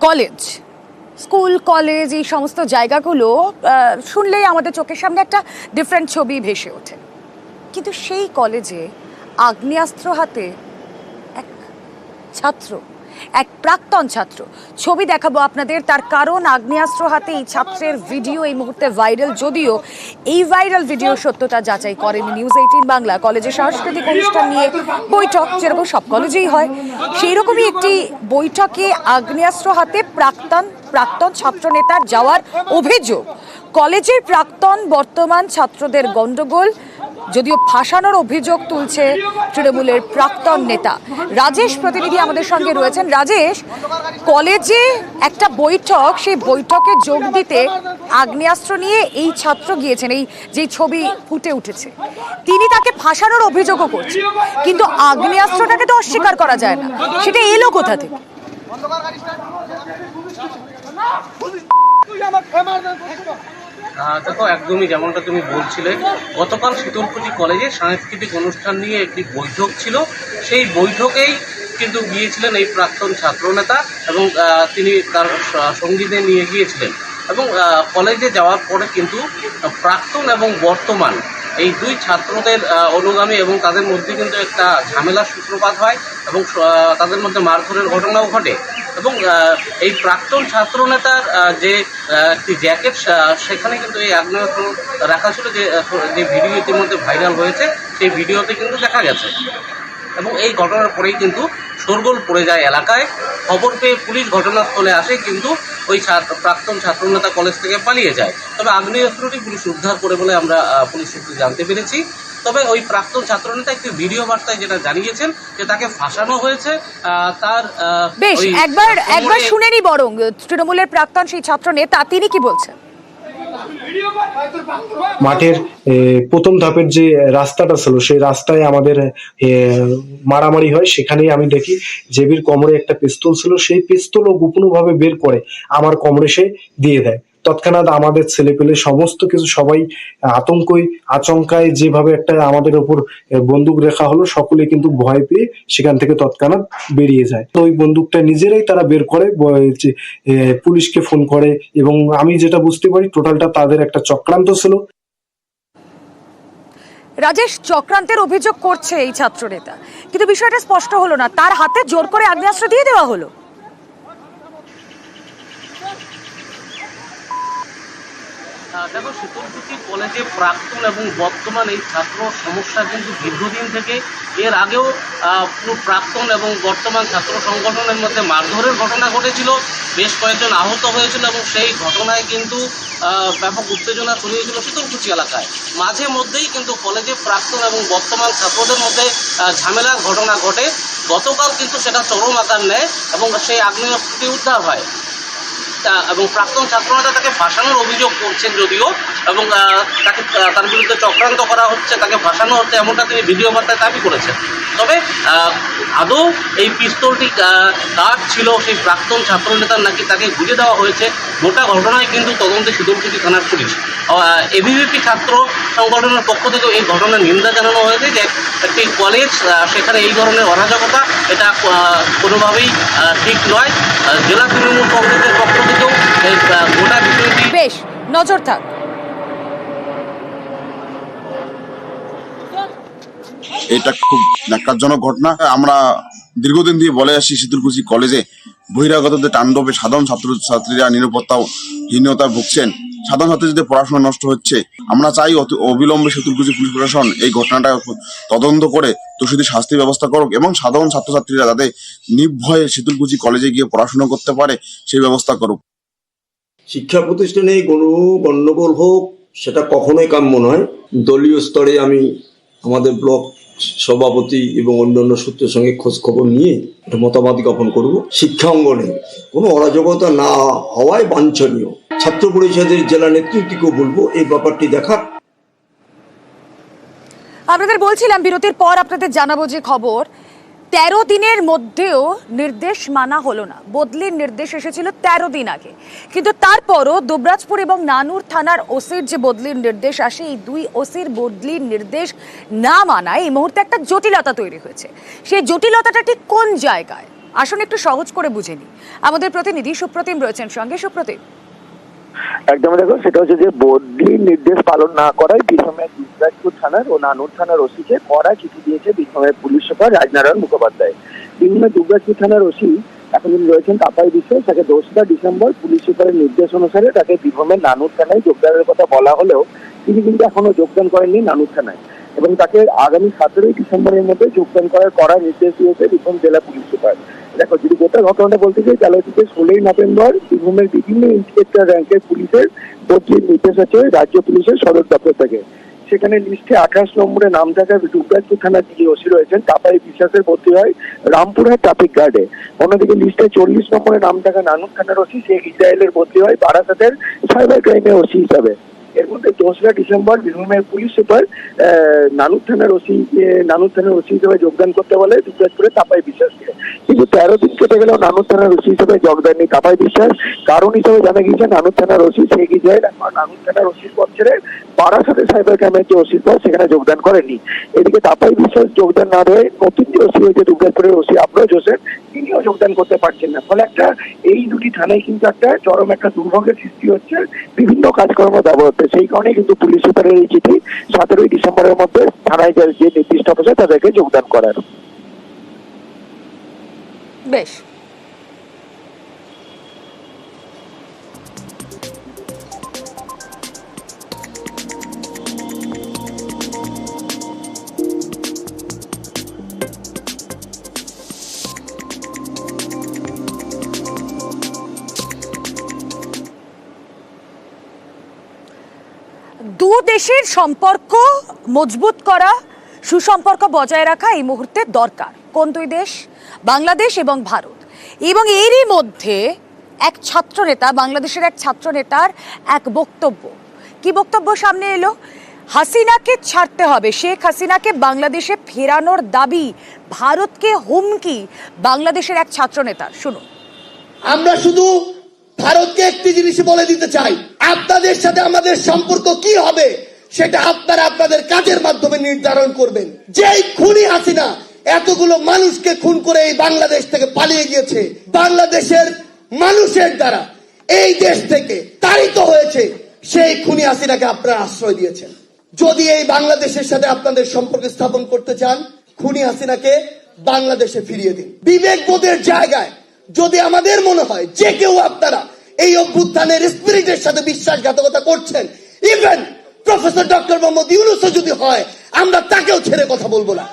College, school, college, এই সমস্ত জায়গাগুলো শুনলেই আমাদের চোখের সামনে একটা ডিফারেন্ট ছবি ভেসে ওঠে। কিন্তু সেই কলেজে আগ্নেয়াস্ত্র হাতে এক ছাত্র, এক প্রাক্তন ছাত্র, ছবি দেখাবো আপনাদের। তার কারণ আগ্নেয়াস্ত্র হাতে এই ছাত্রের ভিডিও এই মুহূর্তে ভাইরাল, যদিও এই ভাইরাল ভিডিও সত্যতা যাচাই করেনি নিউজ 18 বাংলা। কলেজে সাংস্কৃতিক অনুষ্ঠান নিয়ে বৈঠক, যেরকম সব কলেজেই হয়, সেই রকমই একটি বৈঠকে আগ্নেয়াস্ত্র হাতে প্রাক্তন ছাত্র নেতার যাওয়ার অভিযোগ। কলেজের প্রাক্তন বর্তমান ছাত্রদের গন্ডগোল, যদিও ফাঁসানোর অভিযোগ তুলছে তৃণমূলের প্রাক্তন নেতা। রাজেশ প্রতিনিধি আমাদের সঙ্গে রয়েছেন। রাজেশ, কলেজে একটা বৈঠক, সেই বৈঠকে যোগ দিতে আগ্নেয়াস্ত্র নিয়ে এই ছাত্র গিয়েছেন, এই যে ছবি ফুটে উঠেছে, তিনি তাকে ফাঁসানোর অভিযোগও করছেন, কিন্তু আগ্নেয়াস্ত্রটাকে তো অস্বীকার করা যায় না। সেটা এলো কোথা থেকে? দেখো, একদমই যেমনটা তুমি বলছিলে, গতকাল শীতলকুচি কলেজে সাংস্কৃতিক অনুষ্ঠান নিয়ে একটি বৈঠক ছিল। সেই বৈঠকেই কিন্তু গিয়েছিলেন এই প্রাক্তন ছাত্রনেতা এবং তিনি তার সঙ্গীদের নিয়ে গিয়েছিলেন। এবং কলেজে যাওয়ার পরে কিন্তু প্রাক্তন এবং বর্তমান এই দুই ছাত্রদের অনুগামী এবং তাদের মধ্যে কিন্তু একটা ঝামেলার সূত্রপাত হয় এবং তাদের মধ্যে মারধরের ঘটনাও ঘটে। এবং এই প্রাক্তন ছাত্রনেতার যে একটি জ্যাকেট, সেখানে কিন্তু এই আগ্নেয়াস্ত্র রাখা ছিল, যে ভিডিও ইতিমধ্যে ভাইরাল হয়েছে, সেই ভিডিওতে কিন্তু দেখা গেছে। এবং এই ঘটনার পরেই কিন্তু শোরগোল পড়ে যায় এলাকায়। খবর পেয়ে পুলিশ ঘটনাস্থলে আসে, কিন্তু ওই প্রাক্তন ছাত্রনেতা কলেজ থেকে পালিয়ে যায়। তবে আগ্নেয়াস্ত্রটি পুলিশ উদ্ধার করে বলে আমরা পুলিশ সূত্রে জানতে পেরেছি। তবে ওই প্রাক্তন ছাত্রনেতা একটি ভিডিও বার্তায় যেটা জানিয়েছেন যে তাকে ফাঁসানো হয়েছে। তার বেশ, একবার শুনে নি বরং তৃণমূলের প্রাক্তন সেই ছাত্র নেতা তিনি কি বলছেন। মাঠের প্রথম ধাপের যে রাস্তাটা ছিল, সেই রাস্তায় আমাদের মারামারি হয়। সেখানেই আমি দেখি জেবির কোমরে একটা পিস্তল ছিল, সেই পিস্তলও গোপনভাবে বের করে আমার কোমরে সে দিয়ে দেয়। তৎক্ষণাৎ আমাদের ছেলেপেলে সমস্ত কিছু সবাই আচমকায় যেভাবে একটা আমাদের ওপর বন্দুক রেখা হলো, সকলে কিন্তু ভয় পেয়ে সেখান থেকে তৎক্ষণাৎ বেরিয়ে যায়। তো ওই বন্দুকটা নিজেরাই তারা বের করে পুলিশকে ফোন করে, এবং আমি যেটা বুঝতে পারি টোটালটা তাদের একটা চক্রান্ত ছিল। রাজেশ, চক্রান্তের অভিযোগ করছে এই ছাত্র নেতা, কিন্তু বিষয়টা স্পষ্ট হলো না, তার হাতে জোর করে আগ্নেয়াস্ত্র দিয়ে দেওয়া হলো। দেখো, শীতলকুচি কলেজে প্রাক্তন এবং বর্তমান এই ছাত্র সমস্যা কিন্তু দীর্ঘদিন থেকে। এর আগেও পুরো প্রাক্তন এবং বর্তমান ছাত্র সংগঠনের মধ্যে মারধরের ঘটনা ঘটেছিল, বেশ কয়েকজন আহত হয়েছিল এবং সেই ঘটনায় কিন্তু ব্যাপক উত্তেজনা ছড়িয়েছিল শীতলকুচি এলাকায়। মাঝে মধ্যেই কিন্তু কলেজে প্রাক্তন এবং বর্তমান ছাত্রদের মধ্যে ঝামেলার ঘটনা ঘটে। গতকাল কিন্তু সেটা চরম আকার নেয় এবং সেই আগ্নেয়াস্ত্রটি উদ্ধার হয়। এবং প্রাক্তন ছাত্রনেতা তাকে ফাঁসানোর অভিযোগ করছেন যদিও, এবং তাকে তার বিরুদ্ধে চক্রান্ত করা হচ্ছে, তাকে ফাঁসানো হচ্ছে, এমনটা তিনি ভিডিও বার্তায় দাবি করেছেন। তবে আদৌ এই পিস্তলটি কার ছিল সেই প্রাক্তন ছাত্রনেতার নাকি তাকে গুঁজে দেওয়া হয়েছে, গোটা ঘটনায় কিন্তু তদন্তে শীতলকুচি থানার পুলিশ। এবিভিপি ছাত্র সংগঠনের পক্ষ থেকেও এই ঘটনার নিন্দা জানানো হয়েছে যে একটি কলেজ, সেখানে এই ধরনের অরাজকতা এটা কোনোভাবেই ঠিক নয়। জেলা তৃণমূল কংগ্রেসের পক্ষ থেকেও এই গোটা বিষয়টি বেশ নজর থাক। এটা খুব ন্যাক্কারজনক ঘটনা। আমরা দীর্ঘদিন দিয়ে বলে আসছি, শীতলকুচি কলেজে বহিরাগতদের তাণ্ডবে সাধারণ ছাত্রছাত্রীরা নিরাপত্তাহীনতা ভুগছেন, সাধারণ ছাত্রীদের পড়াশোনা নষ্ট হচ্ছে। আমরা চাই অবিলম্বে শীতলকুচি পুলিশ প্রশাসন এই ঘটনাটা তদন্ত করে দোষীদের শাস্তি ব্যবস্থা করুক এবং সাধারণ ছাত্রছাত্রীরা যাতে নির্ভয়ে শীতলকুচি কলেজে গিয়ে পড়াশোনা করতে পারে সেই ব্যবস্থা করুক। শিক্ষা প্রতিষ্ঠানে কোনো গণ্ডগোল হোক, সেটা কখনোই কাম্য নয়। দলীয় স্তরে আমি আমাদের ব্লক সভাপতি এবং অন্যান্য সূত্রের সঙ্গে খোঁজ খবর নিয়ে একটা মতামত জ্ঞাপন করব। শিক্ষা অঙ্গনে কোনো অরাজকতা না হওয়ায় বাঞ্ছনীয়। ছাত্র পরিষদের জেলা নেতৃত্বকেও বলবো এই ব্যাপারটি দেখার। আপনাদের বলছিলাম বিরতির পর আপনাদের জানাবো যে খবর, 13 দিনের মধ্যেও নির্দেশ মানা হলো না। বদলির নির্দেশ এসেছিল 13 দিন আগে, কিন্তু তারপরও দুবরাজপুর এবং নানুর থানার ওসির যে বদলির নির্দেশ আসে, এই দুই ওসির বদলির নির্দেশ না মানায় এই মুহূর্তে একটা জটিলতা তৈরি হয়েছে। সেই জটিলতাটা ঠিক কোন জায়গায় আসুন একটু সহজ করে বুঝে নিই। আমাদের প্রতিনিধি সুপ্রতিম রয়েছেন সঙ্গে। সুপ্রতিম, একদম দেখো, সেটা হচ্ছে যে বদলির নির্দেশ পালন না করায় বীরভূমের দুর্গাপুর থানার ও নানুর থানার ওসিকে কড়া চিঠি দিয়েছে বীরভূমের পুলিশ সুপার রাজনারায়ণ মুখোপাধ্যায়। বীরভূমের দুর্গাপুর থানার ওসি এখন যিনি রয়েছেন তাপাই বিশ্বাস, তাকে 2রা ডিসেম্বর পুলিশ সুপারের নির্দেশ অনুসারে তাকে বীরভূমের নানুর থানায় যোগদানের কথা বলা হলেও তিনি কিন্তু এখনো যোগদান করেননি নানুর থানায়, এবং তাকে আগামী 17ই ডিসেম্বরের মধ্যে যোগদান করার কড়া নির্দেশ দিয়েছে বীরভূম জেলা পুলিশ সুপার। দেখো, যদি গোটা ঘটনাটা বলতে চাই তাহলে হচ্ছে 16ই নভেম্বর বীরভূমের বিভিন্ন ইন্সপেক্টর র্যাঙ্কের পুলিশের বদলির নির্দেশ আছে রাজ্য পুলিশের সদর দপ্তর থেকে। সেখানে লিস্টে 28 নম্বরে নাম থাকা দুর্গাপুর থানার যিনি ওসি রয়েছেন তাপাই বিশ্বাসের বদলি হয় রামপুরহাট ট্রাফিক গার্ডে। অন্যদিকে লিস্টে 40 নম্বরে নাম থাকা নানুর থানার ওসি শেখ ইসরায়েলের বদলি হয় বারাসাতের সাইবার ক্রাইমে ওসি হিসাবে। এর মধ্যে 2রা ডিসেম্বর বীরভূমের পুলিশ সুপার নানুর থানার ওসি হিসেবে যোগদান করতে বলে দুর্গাপুরে তাপাই বিশ্বাসকে। কিন্তু 13 দিন কেটে গেলেও নানুর থানার ওসি হিসেবে যোগদান নেই তাপাই বিশ্বাস। কারণ হিসেবে জানা গিয়েছে নানুর থানার ওসি শেখ ইসরায়েল নানুর থানার ওসির পদ ছেড়ে বারাসাতে সাইবার ক্রাইমের যে ওসির পদ সেখানে যোগদান করেননি। এদিকে তাপাই বিশ্বাস যোগদান না দেয় নতুন যে ওসি হয়েছে দুর্গাপুরের ওসি আফরোজ হোসেন, তিনিও যোগদান করতে পারছেন না। ফলে একটা এই দুটি থানায় কিন্তু একটা চরম একটা দুর্ভোগের সৃষ্টি হচ্ছে বিভিন্ন কাজকর্ম ব্যবহৃত। সেই কারণে কিন্তু পুলিশ সুপারের এই চিঠি 17ই ডিসেম্বরের মধ্যে থানায় যে নির্দিষ্ট অফিসে তাদেরকে যোগদান করার। বেশ। দু দেশের সম্পর্ক মজবুত করা, সুসম্পর্ক বজায় রাখা এই মুহূর্তে দরকার। কোন দুই দেশ? বাংলাদেশ এবং ভারত। এবং এরই মধ্যে এক ছাত্রনেতা, বাংলাদেশের এক ছাত্রনেতার এক বক্তব্য। কি বক্তব্য সামনে এলো? হাসিনাকে ছাড়তে হবে, শেখ হাসিনাকে বাংলাদেশে ফেরানোর দাবি, ভারতকে হুমকি বাংলাদেশের এক ছাত্রনেতার। শুনুন। আমরা শুধু ভারতকে একটি জিনিস বলে দিতে চাই, আপনাদের সাথে আমাদের সম্পর্ক কি হবে সেটা আপনারা আপনাদের কাজের মাধ্যমে নির্ধারণ করবেন। যেই খুনি হাসিনা এতগুলো মানুষকে খুন করে এই বাংলাদেশ থেকে পালিয়ে গিয়েছে, বাংলাদেশের মানুষের দ্বারা এই দেশ থেকে তাড়িত হয়েছে, সেই খুনি হাসিনাকে আপনারা আশ্রয় দিয়েছেন। যদি এই বাংলাদেশের সাথে আপনাদের সম্পর্ক স্থাপন করতে চান, খুনি হাসিনাকে বাংলাদেশে ফিরিয়ে দিন। বিবেকবোধের জায়গায় যদি আমাদের মনে হয় যে কেউ আপনারা এই অভ্যুত্থানের স্পিরিটের সাথে বিশ্বাসঘাতকতা করছেন, ইভেন প্রফেসর ডক্টর মোহাম্মদ ইউনূসও যদি হয়, আমরা তাকেও ছেড়ে কথা বলবো না।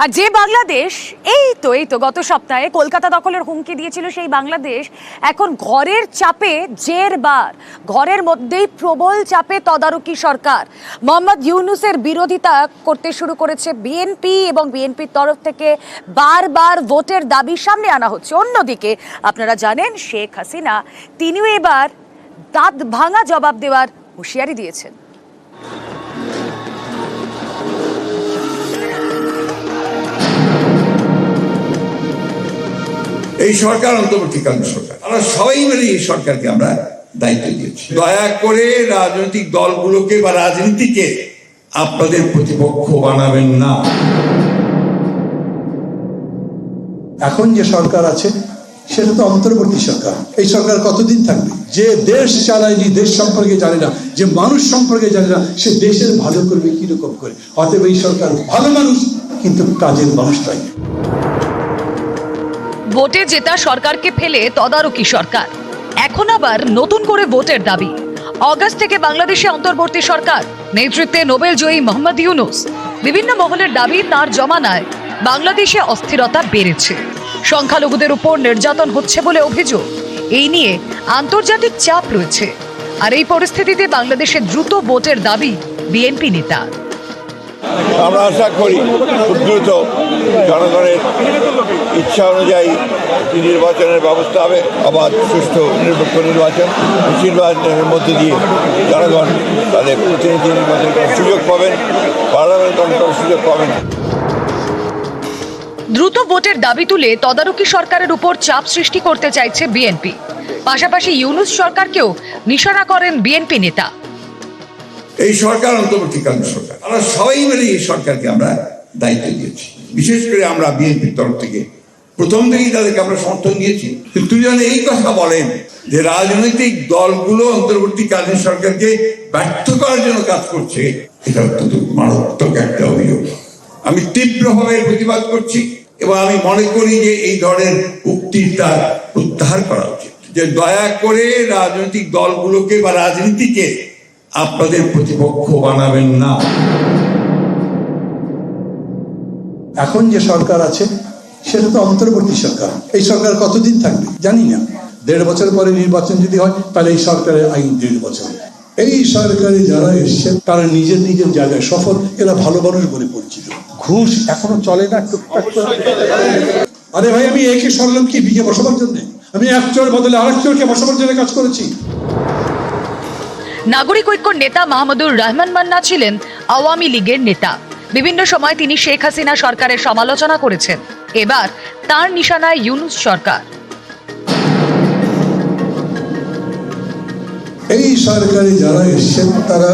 আর যে বাংলাদেশ এই তো গত সপ্তাহে কলকাতা দখলের হুমকি দিয়েছিল, সেই বাংলাদেশ এখন ঘরের চাপে জেরবার, ঘরের মধ্যেই প্রবল চাপে তদারকি সরকার। মোহাম্মদ ইউনূসের বিরোধিতা করতে শুরু করেছে বিএনপি, এবং বিএনপির তরফ থেকে বারবার ভোটের দাবি সামনে আনা হচ্ছে। অন্যদিকে আপনারা জানেন শেখ হাসিনা তিনিও এবার দাঁত ভাঙা জবাব দেওয়ার হুঁশিয়ারি দিয়েছেন। এই সরকার অন্তর্বর্তীকালীন সরকার, আমরা সবাই মিলে এই সরকারকে আমরা দায়িত্ব দিয়েছি। দয়া করে রাজনৈতিক দলগুলোকে বা রাজনীতিকে আপনাদের প্রতিপক্ষ বানাবেন না। এখন যে সরকার আছে সেটা তো অন্তর্বর্তী সরকার। এই সরকার কতদিন থাকবে? যে দেশ চালায়নি, দেশ সম্পর্কে জানে না, যে মানুষ সম্পর্কে জানে না, সে দেশের ভালো করবে কিরকম করে? অতএব এই সরকার ভালো মানুষ কিন্তু কাজের মানুষ নয়। ভোটে জেতা সরকারকে ফেলে তদারকি সরকার, এখন আবার নতুন করে ভোটের দাবি। অগাস্ট থেকে বাংলাদেশে অন্তর্বর্তী সরকার, নেতৃত্বে নোবেল জয়ী মোহাম্মদ ইউনূস। বিভিন্ন মহলের দাবি, তার জমানায় বাংলাদেশে অস্থিরতা বেড়েছে, সংখ্যালঘুদের উপর নির্যাতন হচ্ছে বলে অভিযোগ। এই নিয়ে আন্তর্জাতিক চাপ রয়েছে। আর এই পরিস্থিতিতে বাংলাদেশে দ্রুত ভোটের দাবি বিএনপি নেতা। আমরা আশা করি খুব দ্রুত জনগণের ইচ্ছা অনুযায়ী নির্বাচনের ব্যবস্থা হবে, আবার সুষ্ঠু নিরপেক্ষ নির্বাচন। নির্বাচনের মধ্যে দিয়ে জনগণ তাদের প্রতিনিধি নির্বাচন করার সুযোগ পাবেন, পার্লামেন্ট করার সুযোগ পাবেন। দ্রুত ভোটের দাবি তুলে তদারকি সরকারের উপর চাপ সৃষ্টি করতে চাইছে বিএনপি। পাশাপাশি ইউনূস সরকারকেও নিশানা করেন বিএনপি নেতা। এই সরকার অন্তর্বর্তীকালীন সরকার, আমরা সবাই মিলে এই সরকারকে আমরা দায়িত্ব দিয়েছি। বিশেষ করে আমরা বিএনপির তরফ থেকে প্রথম থেকেই তাদেরকে আমরা সমর্থন দিয়েছি। কিন্তু যেন এই কথা বলেন যে রাজনৈতিক দলগুলো অন্তর্বর্তীকালীন সরকারকে ব্যর্থ করার জন্য কাজ করছে, এটা অত্যন্ত মারাত্মক একটা অভিযোগ। আমি তীব্রভাবে প্রতিবাদ করছি এবং আমি মনে করি যে এই ধরনের উক্তিটা প্রত্যাহার করা উচিত। যে দয়া করে রাজনৈতিক দলগুলোকে বা রাজনীতিকে আপনাদের প্রতিপক্ষ বানাবেন না। এখন যে সরকার আছে সেটা তো অন্তর্বর্তী সরকার। এই সরকার কতদিন থাকবে জানি না। 1.5 বছর পরে নির্বাচন যদি হয় তাহলে এই সরকারের আইন 1.5 বছর। এই সরকারে যারা এসছে তারা নিজের নিজের জায়গায় সফল, এরা ভালো মানুষ বলে পরিচিত। ঘুষ এখনো চলে না টুকটাক করে। আরে ভাই, আমি একে সরলাম কি বিকে বসাবার জন্য? আমি একজনের বদলে আরেকজনকে বসাবার জন্য কাজ করেছি। নাগরিক ঐক্যর নেতা মাহমুদুর রহমান মান্না ছিলেন আওয়ামী লীগের নেতা। বিভিন্ন সময় তিনি শেখ হাসিনা সরকারের সমালোচনা করেছেন। এবার তার নিশানায় ইউনূস সরকার। এই সরকারে যারা এসছেন তারা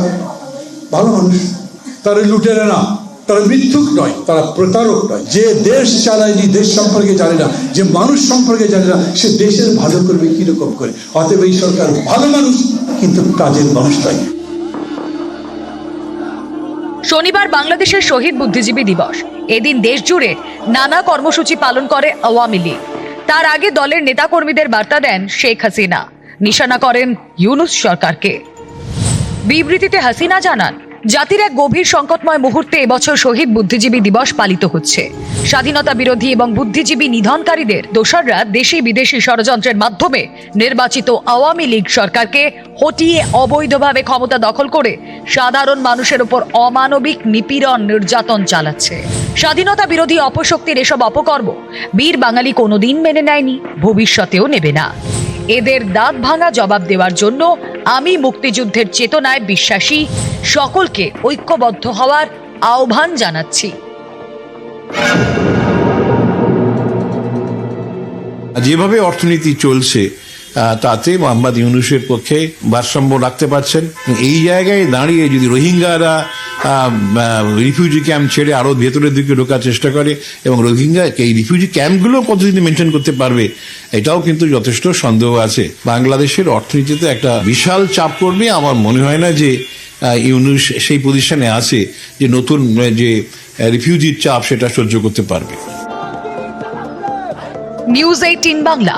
ভালো মানুষ, তারা লুটেরা না, তারা মিথ্যুক নয়, তারা প্রতারক নয়। যে দেশ চালায়নি, দেশ সম্পর্কে জানে না, যে মানুষ সম্পর্কে জানে না, সে দেশের ভালো করবে কিরকম করে? অতএব এই সরকার ভালো মানুষ, কিন্তু কাজের মানুষ নয়। শনিবার বাংলাদেশের শহীদ বুদ্ধিজীবী দিবস। এদিন দেশ জুড়ে নানা কর্মসূচি পালন করে আওয়ামী লীগ। তার আগে দলের নেতাকর্মীদের বার্তা দেন শেখ হাসিনা, নিশানা করেন ইউনূস সরকারকে। বিবৃতিতে হাসিনা জানান, জাতির এক গভীর সংকটময় মুহূর্তে এবছর শহীদ বুদ্ধিজীবী দিবস পালিত হচ্ছে। স্বাধীনতা বিরোধী এবং বুদ্ধিজীবী নিধনকারীদের দোসররা দেশি বিদেশি ষড়যন্ত্রের মাধ্যমে নির্বাচিত আওয়ামী লীগ সরকারকে হটিয়ে অবৈধভাবে ক্ষমতা দখল করে সাধারণ মানুষের উপর অমানবিক নিপীড়ন নির্যাতন চালাচ্ছে। স্বাধীনতা বিরোধী অপশক্তির এসব অপকর্ম বীর বাঙালি কোনোদিন মেনে নেয়নি, ভবিষ্যতেও নেবে না। এদের দাঁত ভাঙা জবাব দেওয়ার জন্য আমি মুক্তিযুদ্ধের চেতনায় বিশ্বাসী সকলকে ঐক্যবদ্ধ হওয়ার আহ্বান জানাচ্ছি। যেভাবে অর্থনীতি চলছে তাতে মোহাম্মদ ইউনূসের পক্ষে ভারসাম্য রাখতে পারছেন। এই জায়গায় দাঁড়িয়ে যদি রোহিঙ্গারা রিফিউজি ক্যাম্প ছেড়ে আরো ভেতরের দিকে ঢোকার চেষ্টা করে এবং রোহিঙ্গা এই রিফিউজি ক্যাম্পগুলো কতদিন মেনটেন করতে পারবে, এটাও কিন্তু যথেষ্ট সন্দেহ আছে। বাংলাদেশের অর্থনীতিতে একটা বিশাল চাপ পড়বে। আমার মনে হয় না যে ইউনূস সেই পজিশনে আছে যে নতুন যে রিফিউজির চাপ সেটা সহ্য করতে পারবে। নিউজ 18 বাংলা।